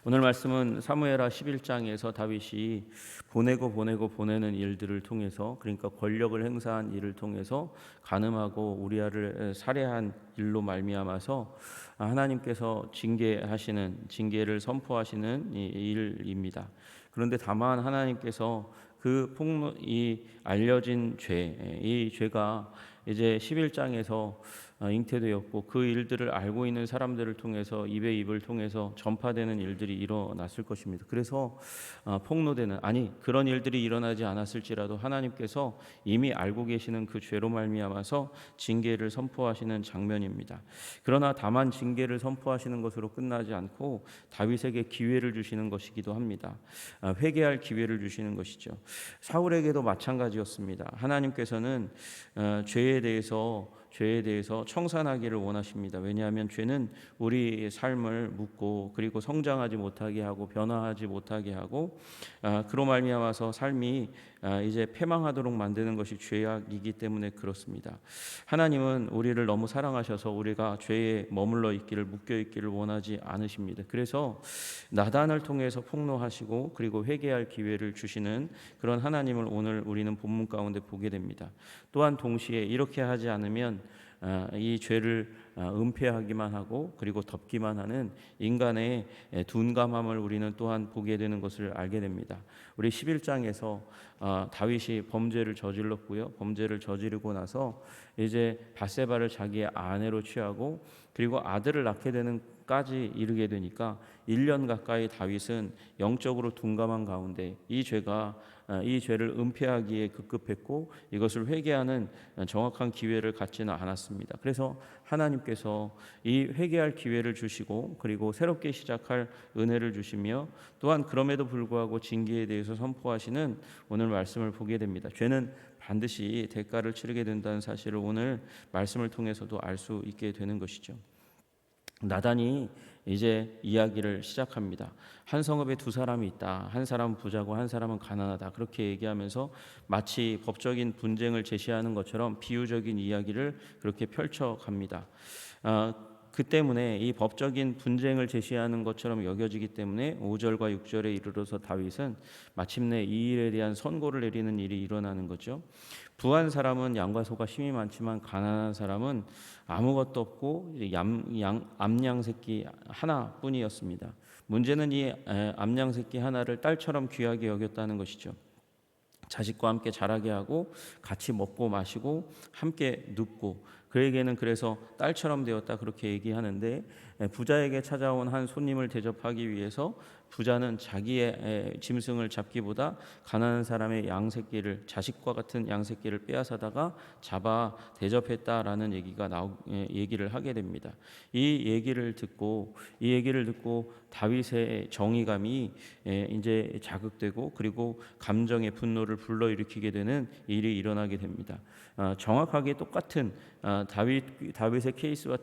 오늘 말씀은 사무엘하 11장에서 다윗이 보내는 일들을 통해서, 그러니까 권력을 행사한 일을 통해서 간음하고 우리아를 살해한 일로 말미암아서 하나님께서 징계를 선포하시는 이 일입니다. 그런데 다만 하나님께서 이 알려진 이 죄가 이제 11장에서 잉태되었고, 그 일들을 알고 있는 사람들을 통해서 입에 입을 통해서 전파되는 일들이 일어났을 것입니다. 그래서 그런 일들이 일어나지 않았을지라도 하나님께서 이미 알고 계시는 그 죄로 말미암아서 징계를 선포하시는 장면입니다. 그러나 다만 징계를 선포하시는 것으로 끝나지 않고 다윗에게 기회를 주시는 것이기도 합니다. 회개할 기회를 주시는 것이죠. 사울에게도 마찬가지였습니다. 하나님께서는 죄에 대해서 청산하기를 원하십니다. 왜냐하면 죄는 우리 삶을 묶고, 그리고 성장하지 못하게 하고 변화하지 못하게 하고, 그로 말미암아서 삶이 이제 패망하도록 만드는 것이 죄악이기 때문에 그렇습니다. 하나님은 우리를 너무 사랑하셔서 우리가 죄에 머물러 있기를, 묶여 있기를 원하지 않으십니다. 그래서 나단을 통해서 폭로하시고, 그리고 회개할 기회를 주시는 그런 하나님을 오늘 우리는 본문 가운데 보게 됩니다. 또한 동시에 이렇게 하지 않으면 이 죄를 은폐하기만 하고, 그리고 덮기만 하는 인간의 둔감함을 우리는 또한 보게 되는 것을 알게 됩니다. 우리 11장에서 다윗이 범죄를 저질렀고요. 범죄를 저지르고 나서 이제 밧세바를 자기의 아내로 취하고, 그리고 아들을 낳게 되는까지 이르게 되니까 1년 가까이 다윗은 영적으로 둔감한 가운데 이 죄를 은폐하기에 급급했고, 이것을 회개하는 정확한 기회를 갖지는 않았습니다. 그래서 하나님께서 이 회개할 기회를 주시고, 그리고 새롭게 시작할 은혜를 주시며, 또한 그럼에도 불구하고 징계에 대해서 선포하시는 오늘 말씀을 보게 됩니다. 죄는 반드시 대가를 치르게 된다는 사실을 오늘 말씀을 통해서도 알 수 있게 되는 것이죠. 나단이 이제 이야기를 시작합니다. 한 성읍에 두 사람이 있다. 한 사람은 부자고 한 사람은 가난하다. 그렇게 얘기하면서 마치 법적인 분쟁을 제시하는 것처럼 비유적인 이야기를 그렇게 펼쳐갑니다. 그 때문에 이 법적인 분쟁을 제시하는 것처럼 여겨지기 때문에 5절과 6절에 이르러서 다윗은 마침내 이 일에 대한 선고를 내리는 일이 일어나는 거죠. 부한 사람은 양과 소가 힘이 많지만 가난한 사람은 아무것도 없고 암양 새끼 하나뿐이었습니다. 문제는 이 암양 새끼 하나를 딸처럼 귀하게 여겼다는 것이죠. 자식과 함께 자라게 하고, 같이 먹고 마시고 함께 눕고, 그에게는 그래서 딸처럼 되었다, 그렇게 얘기하는데, 부자에게 찾아온 한 손님을 대접하기 위해서 부자는 자기의 짐승을 잡기보다 가난한 사람의 양새끼를, 자식과 같은 양새끼를 빼앗아다가 잡아 대접했다라는 얘기를 하게 됩니다. 이 얘기를 듣고 다윗의 정의감이 이제 자극되고, 그리고 감정의 분노를 불러일으키게 되는 일이 일어나게 됩니다. 정확하게 똑같은 다윗의 케이스와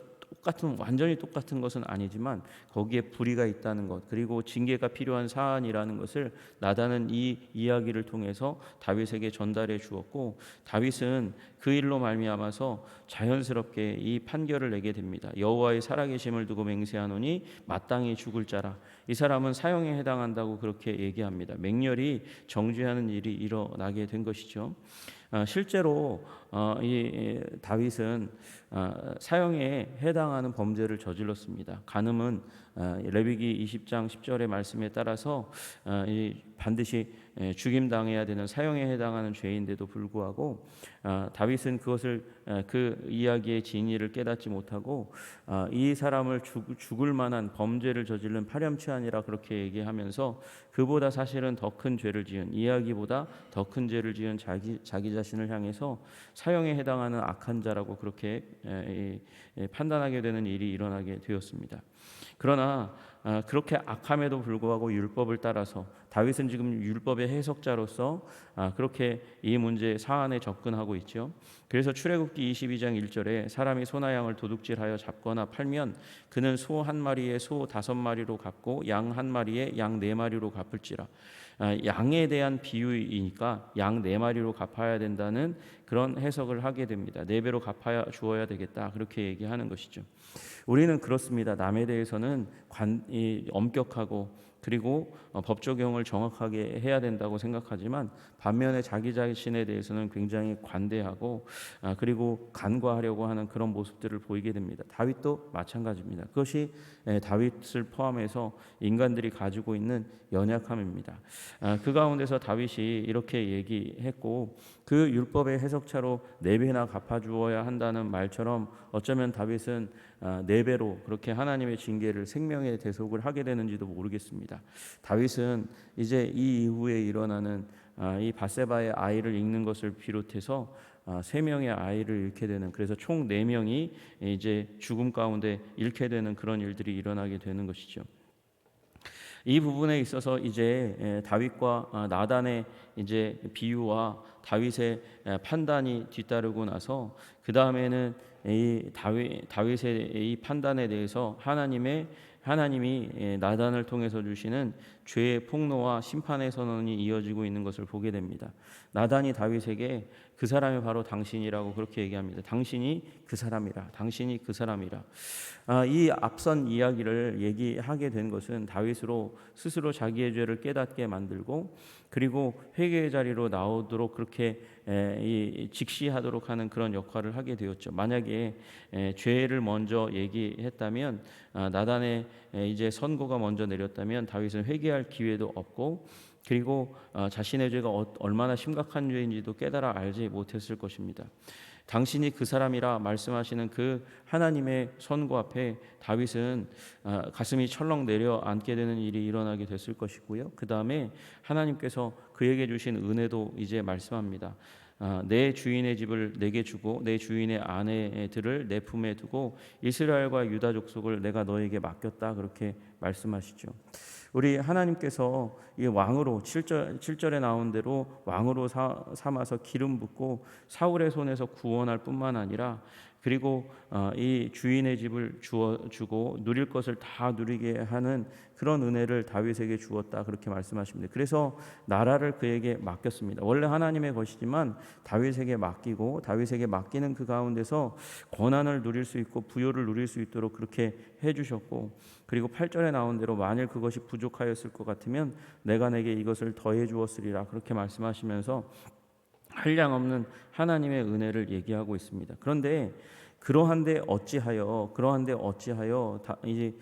완전히 똑같은 것은 아니지만 거기에 불의가 있다는 것, 그리고 징계가 필요한 사안이라는 것을 나단은 이 이야기를 통해서 다윗에게 전달해 주었고, 다윗은 그 일로 말미암아서 자연스럽게 이 판결을 내게 됩니다. 여호와의 살아계심을 두고 맹세하노니 마땅히 죽을 자라. 이 사람은 사형에 해당한다고 그렇게 얘기합니다. 맹렬히 정죄하는 일이 일어나게 된 것이죠. 실제로 이 다윗은 사형에 해당하는 범죄를 저질렀습니다. 간음은 레위기 20장 10절의 말씀에 따라서 반드시 죽임당해야 되는 사형에 해당하는 죄인데도 불구하고 다윗은 그 이야기의 진위를 깨닫지 못하고 이 사람을 죽을 만한 범죄를 저지른 파렴치한이라 그렇게 얘기하면서 그보다 사실은 더 큰 죄를 지은, 이야기보다 더 큰 죄를 지은 자기 자신을 향해서 사형에 해당하는 악한 자라고 그렇게 판단하게 되는 일이 일어나게 되었습니다. 그러나 그렇게 악함에도 불구하고 율법을 따라서 다윗은 지금 율법의 해석자로서 그렇게 이 문제 사안에 접근하고 있죠. 그래서 출애굽기 22장 1절에 사람이 소나 양을 도둑질하여 잡거나 팔면 그는 소 한 마리에 소 5마리로 갚고 양 한 마리에 양 4마리로 갚을지라. 양에 대한 비유이니까 양 4마리로 갚아야 된다는 그런 해석을 하게 됩니다. 4배로 갚아 주어야 되겠다, 그렇게 얘기하는 것이죠. 우리는 그렇습니다. 남에 대해서는 엄격하고 그리고 법 적용을 정확하게 해야 된다고 생각하지만 반면에 자기 자신에 대해서는 굉장히 관대하고 그리고 간과하려고 하는 그런 모습들을 보이게 됩니다. 다윗도 마찬가지입니다. 그것이 다윗을 포함해서 인간들이 가지고 있는 연약함입니다. 그 가운데서 다윗이 이렇게 얘기했고 그 율법의 해석차로 4배나 갚아주어야 한다는 말처럼 어쩌면 다윗은 4배로 그렇게 하나님의 징계를 생명의 대속을 하게 되는지도 모르겠습니다. 다윗은 이제 이 이후에 일어나는 이 밧세바의 아이를 잃는 것을 비롯해서 3명의 아이를 잃게 되는, 그래서 총 4명이 이제 죽음 가운데 잃게 되는 그런 일들이 일어나게 되는 것이죠. 이 부분에 있어서 이제 다윗과 나단의 이제 비유와 다윗의 판단이 뒤따르고 나서 그 다음에는 이 다윗의 이 판단에 대해서 하나님이 나단을 통해서 주시는 죄의 폭로와 심판의 선언이 이어지고 있는 것을 보게 됩니다. 나단이 다윗에게 그 사람이 바로 당신이라고 그렇게 얘기합니다. 당신이 그 사람이라, 당신이 그 사람이라. 이 앞선 이야기를 얘기하게 된 것은 다윗으로 스스로 자기의 죄를 깨닫게 만들고 그리고 회개의 자리로 나오도록 그렇게 직시하도록 하는 그런 역할을 하게 되었죠. 만약에 죄를 먼저 얘기했다면 나단의 이제 선고가 먼저 내렸다면 다윗은 회개할 기회도 없고 그리고 자신의 죄가 얼마나 심각한 죄인지도 깨달아 알지 못했을 것입니다. 당신이 그 사람이라 말씀하시는 그 하나님의 선고 앞에 다윗은 가슴이 철렁 내려앉게 되는 일이 일어나게 됐을 것이고요. 그 다음에 하나님께서 그에게 주신 은혜도 이제 말씀합니다. 내 주인의 집을 내게 주고 내 주인의 아내들을 내 품에 두고 이스라엘과 유다 족속을 내가 너에게 맡겼다 그렇게 말씀하시죠. 우리 하나님께서 이 왕으로 7절에 나온 대로 왕으로 삼아서 기름 붓고 사울의 손에서 구원할 뿐만 아니라 그리고 이 주인의 집을 주고 누릴 것을 다 누리게 하는 그런 은혜를 다윗에게 주었다 그렇게 말씀하십니다. 그래서 나라를 그에게 맡겼습니다. 원래 하나님의 것이지만 다윗에게 맡기고 다윗에게 맡기는 그 가운데서 권한을 누릴 수 있고 부요를 누릴 수 있도록 그렇게 해주셨고 그리고 8절에 나온 대로 만일 그것이 부족하였을 것 같으면 내가 내게 이것을 더해 주었으리라 그렇게 말씀하시면서 한량없는 하나님의 은혜를 얘기하고 있습니다. 그런데 그러한데 어찌하여 이제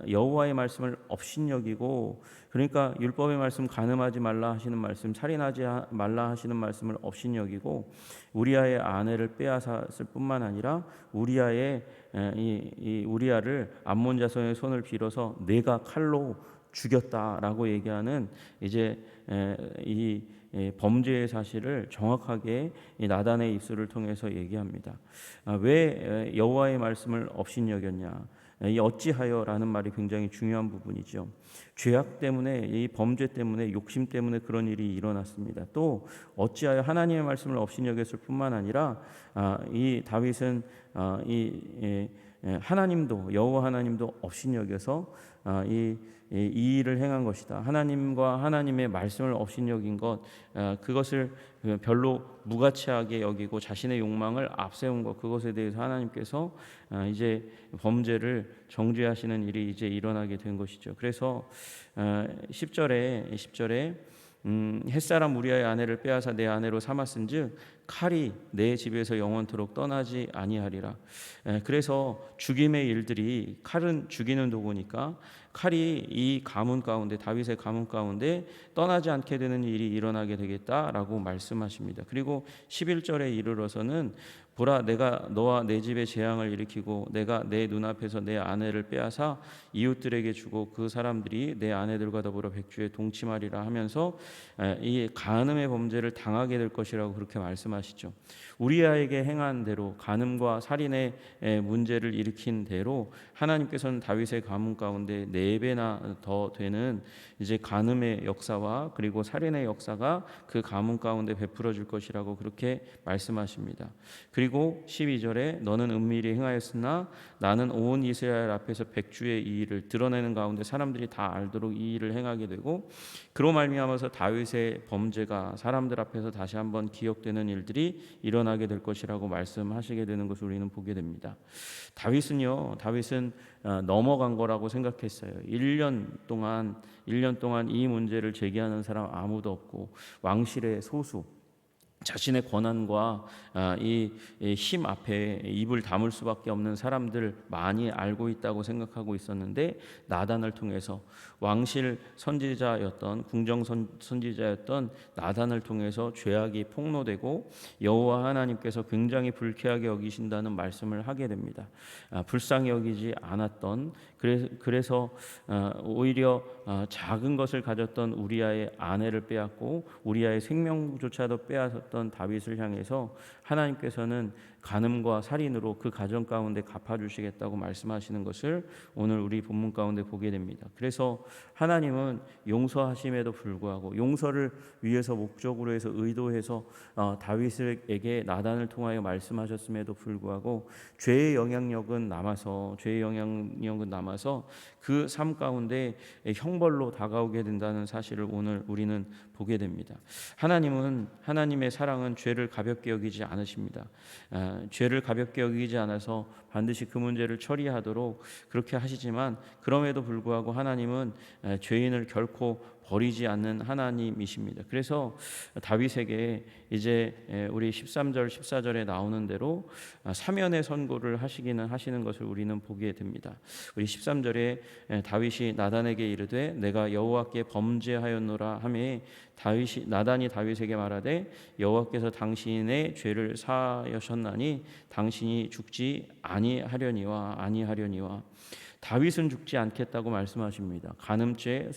여호와의 말씀을 업신여기고 그러니까 율법의 말씀 간음하지 말라 하시는 말씀 살인하지 말라 하시는 말씀을 업신여기고 우리아의 아내를 빼앗았을 뿐만 아니라 우리아의 이 우리아를 암몬 자손의 손을 빌어서 내가 칼로 죽였다라고 얘기하는 이제 이 범죄의 사실을 정확하게 나단의 입술을 통해서 얘기합니다. 왜 여호와의 말씀을 업신여겼냐? 이 어찌하여라는 말이 굉장히 중요한 부분이죠. 죄악 때문에 이 범죄 때문에 욕심 때문에 그런 일이 일어났습니다. 또 어찌하여 하나님의 말씀을 업신여겼을 뿐만 아니라 이 다윗은 이 하나님도 여호와 하나님도 업신여겨서 이 일을 행한 것이다. 하나님과 하나님의 말씀을 업신여긴 것 그것을 별로 무가치하게 여기고 자신의 욕망을 앞세운 것 그것에 대해서 하나님께서 이제 범죄를 정죄하시는 일이 이제 일어나게 된 것이죠. 그래서 10절에 햇사람 우리아의 아내를 빼앗아 내 아내로 삼았은즉 칼이 내 집에서 영원토록 떠나지 아니하리라. 그래서 죽임의 일들이 칼은 죽이는 도구니까 칼이 이 가문 가운데 다윗의 가문 가운데 떠나지 않게 되는 일이 일어나게 되겠다라고 말씀하십니다. 그리고 11절에 이르러서는 보라 내가 너와 내 집에 재앙을 일으키고 내가 내 눈앞에서 내 아내를 빼앗아 이웃들에게 주고 그 사람들이 내 아내들과 더불어 백주에 동침하리라 하면서 이 간음의 범죄를 당하게 될 것이라고 그렇게 말씀하시죠. 우리아에게 행한 대로 간음과 살인의 문제를 일으킨 대로 하나님께서는 다윗의 가문 가운데 4배나 더 되는 이제 간음의 역사와 그리고 살인의 역사가 그 가문 가운데 베풀어 줄 것이라고 그렇게 말씀하십니다. 그리고 12절에 너는 은밀히 행하였으나 나는 온 이스라엘 앞에서 백주의 이 일을 드러내는 가운데 사람들이 다 알도록 이 일을 행하게 되고 그로 말미암아서 다윗의 범죄가 사람들 앞에서 다시 한번 기억되는 일들이 일들이 일어나게 될 것이라고 말씀하시게 되는 것을 우리는 보게 됩니다. 다윗은 넘어간 거라고 생각했어요. 1년 동안 이 문제를 제기하는 사람 아무도 없고 왕실의 소수, 자신의 권한과 이 힘 앞에 입을 다물 수밖에 없는 사람들 많이 알고 있다고 생각하고 있었는데, 나단을 통해서 왕실 선지자였던 궁정 선지자였던 나단을 통해서 죄악이 폭로되고 여호와 하나님께서 굉장히 불쾌하게 여기신다는 말씀을 하게 됩니다. 불쌍히 여기지 않았던, 그래서 오히려 작은 것을 가졌던 우리아의 아내를 빼앗고 우리아의 생명조차도 빼앗았던 다윗을 향해서 하나님께서는 간음과 살인으로 그 가정 가운데 갚아주시겠다고 말씀하시는 것을 오늘 우리 본문 가운데 보게 됩니다. 그래서 하나님은 용서하심에도 불구하고, 용서를 위해서 목적으로 해서 의도해서 다윗에게 나단을 통하여 말씀하셨음에도 불구하고 죄의 영향력은 남아서 그 삶 가운데 형벌로 다가오게 된다는 사실을 오늘 우리는 보게 됩니다. 하나님은, 하나님의 사랑은 죄를 가볍게 여기지 않으십니다. 죄를 가볍게 여기지 않아서 반드시 그 문제를 처리하도록 그렇게 하시지만, 그럼에도 불구하고 하나님은 죄인을 결코 버리지 않는 하나님이십니다. 그래서 다윗에게 이제 우리 13절 14절에 나오는 대로 사면의 선고를 하시는 것을 우리는 보게 됩니다. 우리 13절에 다윗이 나단에게 이르되 내가 여호와께 범죄하였노라 하매 나단이 다윗에게 말하되 여호와께서 당신의 죄를 사하셨나니 당신이 죽지 아니하려니와. 다윗은 죽지 않겠다고 말씀하십니다. 간음죄,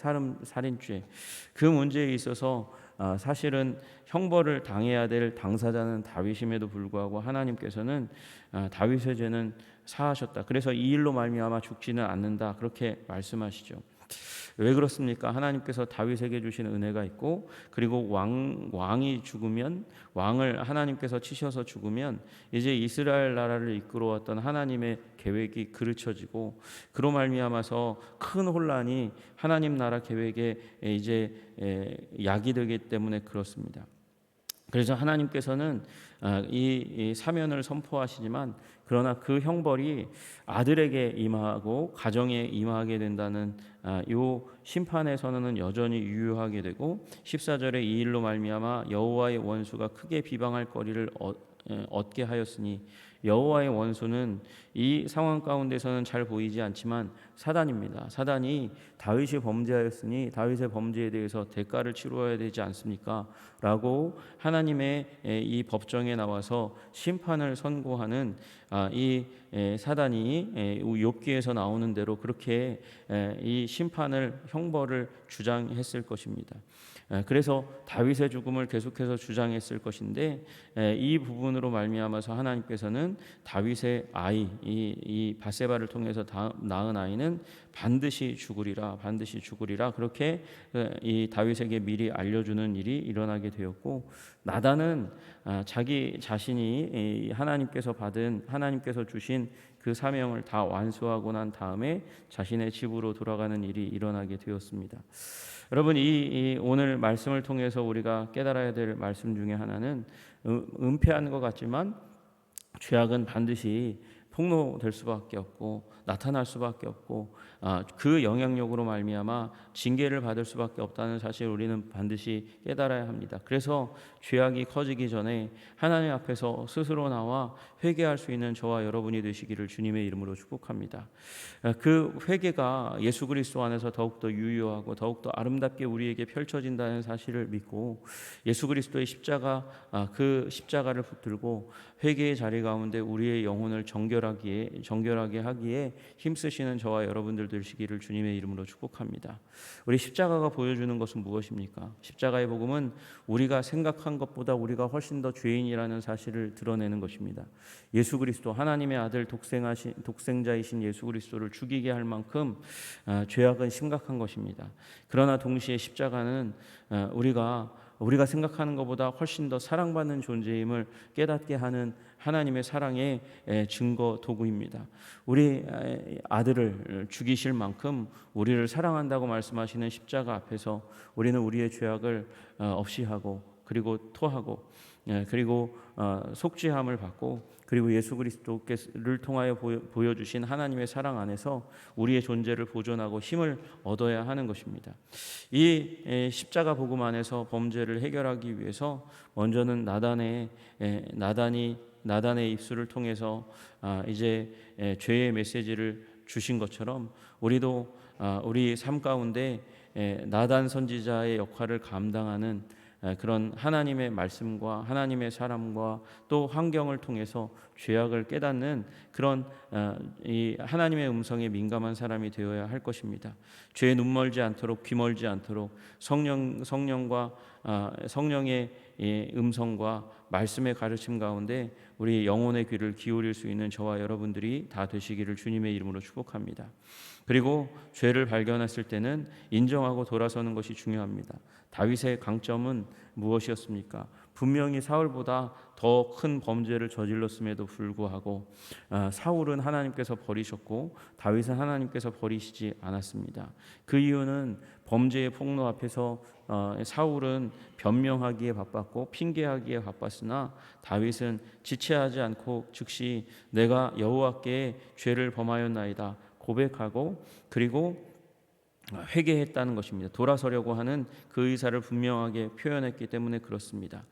살인죄, 그 문제에 있어서 사실은 형벌을 당해야 될 당사자는 다윗임에도 불구하고 하나님께서는 다윗의 죄는 사하셨다. 그래서 이 일로 말미암아 죽지는 않는다, 그렇게 말씀하시죠. 왜 그렇습니까? 하나님께서 다윗에게 주신 은혜가 있고, 그리고 왕이 죽으면, 왕을 하나님께서 치셔서 죽으면 이제 이스라엘 나라를 이끌어왔던 하나님의 계획이 그르쳐지고, 그로 말미암아서 큰 혼란이 하나님 나라 계획에 이제 약이 되기 때문에 그렇습니다. 그래서 하나님께서는 이 사면을 선포하시지만, 그러나 그 형벌이 아들에게 임하고 가정에 임하게 된다는 이 심판에서는 여전히 유효하게 되고, 14절에 이 일로 말미암아 여호와의 원수가 크게 비방할 거리를 얻게 하였으니, 여호와의 원수는 이 상황 가운데서는 잘 보이지 않지만 사단입니다. 사단이 다윗이 범죄하였으니 다윗의 범죄에 대해서 대가를 치루어야 되지 않습니까? 라고 하나님의 이 법정에 나와서 심판을 선고하는 이 사단이 욥기에서 나오는 대로 그렇게 이 심판을, 형벌을 주장했을 것입니다. 그래서 다윗의 죽음을 계속해서 주장했을 것인데, 이 부분으로 말미암아서 하나님께서는 다윗의 아이, 이 바세바를 통해서 낳은 아이는 반드시 죽으리라, 그렇게 이 다윗에게 미리 알려주는 일이 일어나게 되었고, 나단은 자기 자신이 하나님께서 주신 그 사명을 다 완수하고 난 다음에 자신의 집으로 돌아가는 일이 일어나게 되었습니다. 여러분, 이 오늘 말씀을 통해서 우리가 깨달아야 될 말씀 중에 하나는, 은폐한 것 같지만 죄악은 반드시 폭로될 수밖에 없고 나타날 수밖에 없고, 그 영향력으로 말미암아 징계를 받을 수밖에 없다는 사실을 우리는 반드시 깨달아야 합니다. 그래서 죄악이 커지기 전에 하나님 앞에서 스스로 나와 회개할 수 있는 저와 여러분이 되시기를 주님의 이름으로 축복합니다. 그 회개가 예수 그리스도 안에서 더욱더 유효하고 더욱더 아름답게 우리에게 펼쳐진다는 사실을 믿고, 예수 그리스도의 십자가, 그 십자가를 붙들고 회개의 자리 가운데 우리의 영혼을 정결하게 하기에 힘쓰시는 저와 여러분들 되시기를 주님의 이름으로 축복합니다. 우리 십자가가 보여주는 것은 무엇입니까? 십자가의 복음은 우리가 생각한 것보다 우리가 훨씬 더 죄인이라는 사실을 드러내는 것입니다. 예수 그리스도, 하나님의 아들, 독생자이신 예수 그리스도를 죽이게 할 만큼 죄악은 심각한 것입니다. 그러나 동시에 십자가는 우리가 생각하는 것보다 훨씬 더 사랑받는 존재임을 깨닫게 하는 하나님의 사랑의 증거 도구입니다. 우리 아들을 죽이실 만큼 우리를 사랑한다고 말씀하시는 십자가 앞에서 우리는 우리의 죄악을 없이 하고, 그리고 토하고, 그리고 속죄함을 받고 그리고 예수 그리스도를 통하여 보여주신 하나님의 사랑 안에서 우리의 존재를 보존하고 힘을 얻어야 하는 것입니다. 이 십자가 복음 안에서 범죄를 해결하기 위해서 먼저는 나단의 입술을 통해서 이제 죄의 메시지를 주신 것처럼 우리도 우리 삶 가운데 나단 선지자의 역할을 감당하는 그런 하나님의 말씀과 하나님의 사람과 또 환경을 통해서 죄악을 깨닫는 그런 이 하나님의 음성에 민감한 사람이 되어야 할 것입니다. 죄에 눈 멀지 않도록 귀 멀지 않도록 성령과 성령의 음성과 말씀의 가르침 가운데 우리 영혼의 귀를 기울일 수 있는 저와 여러분들이 다 되시기를 주님의 이름으로 축복합니다. 그리고 죄를 발견했을 때는 인정하고 돌아서는 것이 중요합니다. 다윗의 강점은 무엇이었습니까? 분명히 사울보다 더 큰 범죄를 저질렀음에도 불구하고 사울은 하나님께서 버리셨고 다윗은 하나님께서 버리시지 않았습니다. 그 이유는 범죄의 폭로 앞에서 사울은 변명하기에 바빴고 핑계하기에 바빴으나 다윗은 지체하지 않고 즉시 내가 여호와께 죄를 범하였나이다 고백하고 그리고 회개했다는 것입니다. 돌아서려고 하는 그 의사를 분명하게 표현했기 때문에 그렇습니다.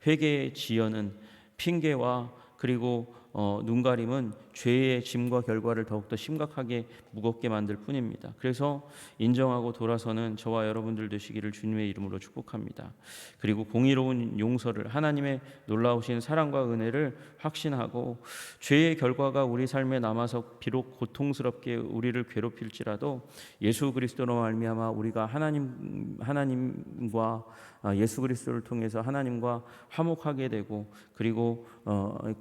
회개의 지연은 핑계와 그리고 눈가림은 죄의 짐과 결과를 더욱더 심각하게 무겁게 만들 뿐입니다. 그래서 인정하고 돌아서는 저와 여러분들 되시기를 주님의 이름으로 축복합니다. 그리고 공의로운 용서를 하나님의 놀라우신 사랑과 은혜를 확신하고 죄의 결과가 우리 삶에 남아서 비록 고통스럽게 우리를 괴롭힐지라도 예수 그리스도로 말미암아 우리가 하나님과 예수 그리스도를 통해서 하나님과 화목하게 되고 그리고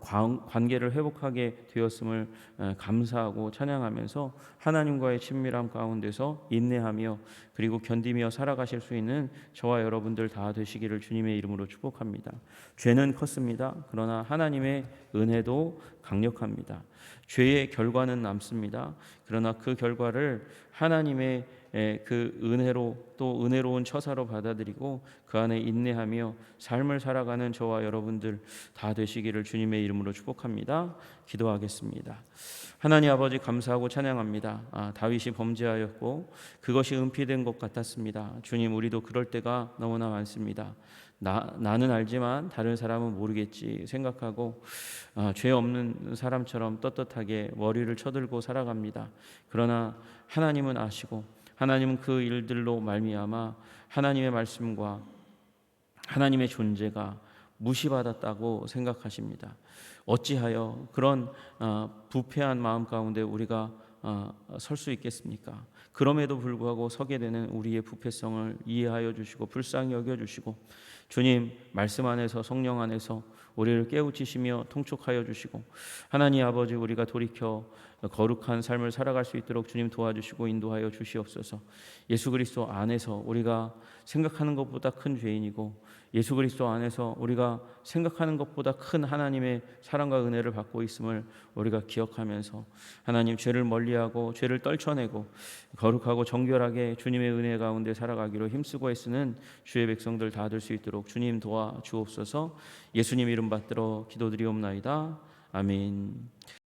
관계를 회복하게 되었음을 감사하고 찬양하면서 하나님과의 친밀함 가운데서 인내하며 그리고 견디며 살아가실 수 있는 저와 여러분들 다 되시기를 주님의 이름으로 축복합니다. 죄는 컸습니다. 그러나 하나님의 은혜도 강력합니다. 죄의 결과는 남습니다. 그러나 그 결과를 하나님의 그 은혜로 또 은혜로운 처사로 받아들이고 그 안에 인내하며 삶을 살아가는 저와 여러분들 다 되시기를 주님의 이름으로 축복합니다. 기도하겠습니다. 하나님 아버지 감사하고 찬양합니다. 다윗이 범죄하였고 그것이 은폐된 것 같았습니다. 주님 우리도 그럴 때가 너무나 많습니다. 나는 알지만 다른 사람은 모르겠지 생각하고 죄 없는 사람처럼 떳떳하게 머리를 쳐들고 살아갑니다. 그러나 하나님은 아시고 하나님은 그 일들로 말미암아 하나님의 말씀과 하나님의 존재가 무시받았다고 생각하십니다. 어찌하여 그런 부패한 마음 가운데 우리가 설 수 있겠습니까? 그럼에도 불구하고 서게 되는 우리의 부패성을 이해하여 주시고 불쌍히 여겨 주시고 주님 말씀 안에서 성령 안에서 우리를 깨우치시며 통촉하여 주시고 하나님 아버지 우리가 돌이켜 거룩한 삶을 살아갈 수 있도록 주님 도와주시고 인도하여 주시옵소서. 예수 그리스도 안에서 우리가 생각하는 것보다 큰 죄인이고 예수 그리스도 안에서 우리가 생각하는 것보다 큰 하나님의 사랑과 은혜를 받고 있음을 우리가 기억하면서 하나님 죄를 멀리하고 죄를 떨쳐내고 거룩하고 정결하게 주님의 은혜 가운데 살아가기로 힘쓰고 애쓰는 주의 백성들 다 될 수 있도록 주님 도와주옵소서. 예수님 이름 받들어 기도드리옵나이다. 아멘.